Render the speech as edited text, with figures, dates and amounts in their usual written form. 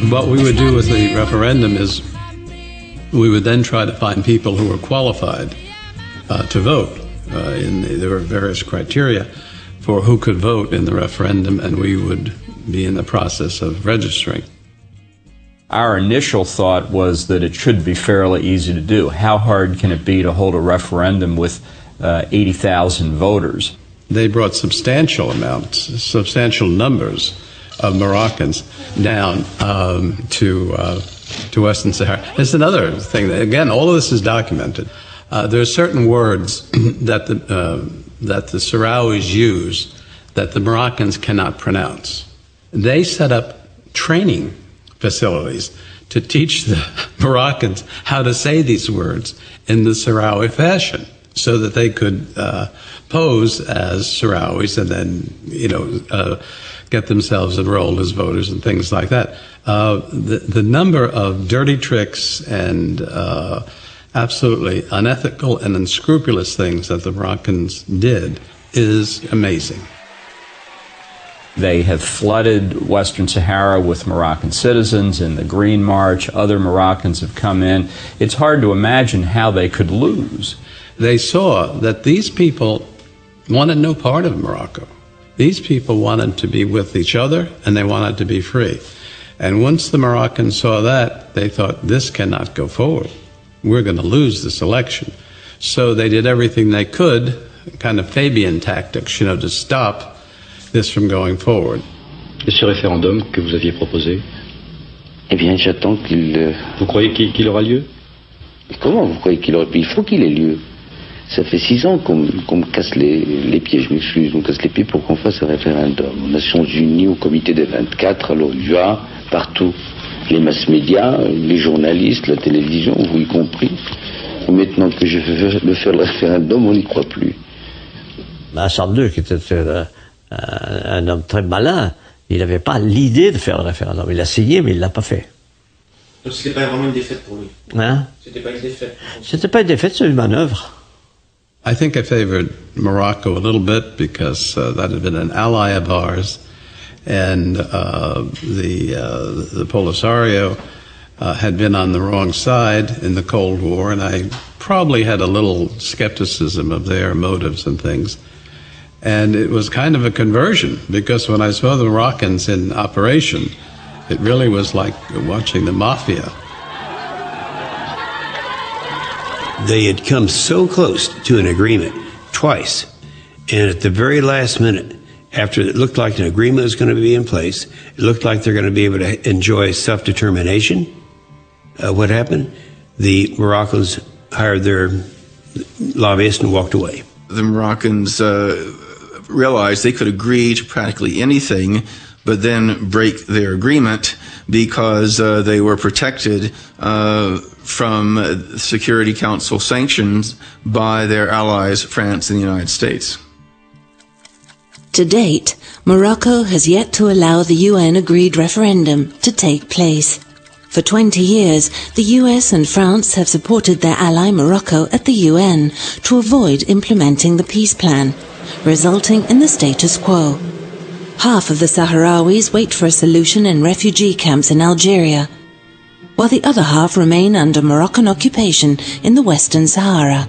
What we would do with the referendum is we would then try to find people who were qualified to vote. There were various criteria for who could vote in the referendum, and we would be in the process of registering. Our initial thought was that it should be fairly easy to do. How hard can it be to hold a referendum with 80,000 voters? They brought substantial numbers of Moroccans down to Western Sahara. It's another thing that, again, all of this is documented. There are certain words that the Sahrawis use that the Moroccans cannot pronounce. They set up training facilities to teach the Moroccans how to say these words in the Sahrawi fashion, so that they could pose as Sahrawis and then, get themselves enrolled as voters and things like that. The number of dirty tricks and absolutely unethical and unscrupulous things that the Moroccans did is amazing. They have flooded Western Sahara with Moroccan citizens in the Green March. Other Moroccans have come in. It's hard to imagine how they could lose. They saw that these people wanted no part of Morocco. These people wanted to be with each other, and they wanted to be free. And once the Moroccans saw that, they thought, this cannot go forward. We're going to lose this election. So they did everything they could, kind of Fabian tactics, to stop this from going forward. Et ce référendum que vous aviez proposé? Eh bien, j'attends qu'il... Vous croyez qu'il aura lieu? Comment vous croyez qu'il aura lieu? Il faut qu'il ait lieu. Ça fait 6 ans qu'on me casse les pieds, je m'excuse, on me casse les pieds pour qu'on fasse un référendum. Aux Nations Unies, au comité des 24, à l'OUA, partout. Les mass-médias, les journalistes, la télévision, vous y compris. Et maintenant que je veux faire le référendum, on n'y croit plus. Hassan II, qui était un homme très malin, il n'avait pas l'idée de faire le référendum. Il a essayé, mais il ne l'a pas fait. Donc c'était pas vraiment une défaite pour lui. Hein? C'était pas une défaite. C'était pas une défaite, c'est une manœuvre. I think I favored Morocco a little bit because that had been an ally of ours, and the Polisario had been on the wrong side in the Cold War, and I probably had a little skepticism of their motives and things. And it was kind of a conversion, because when I saw the Moroccans in operation, it really was like watching the mafia. They had come so close to an agreement twice, and at the very last minute, after it looked like an agreement was going to be in place, it looked like they're going to be able to enjoy self-determination. What happened? The Moroccans hired their lobbyists and walked away. The Moroccans realized they could agree to practically anything, but then break their agreement because they were protected from Security Council sanctions by their allies, France and the United States. To date, Morocco has yet to allow the UN-agreed referendum to take place. For 20 years, the US and France have supported their ally Morocco at the UN to avoid implementing the peace plan, resulting in the status quo. Half of the Sahrawis wait for a solution in refugee camps in Algeria, while the other half remain under Moroccan occupation in the Western Sahara.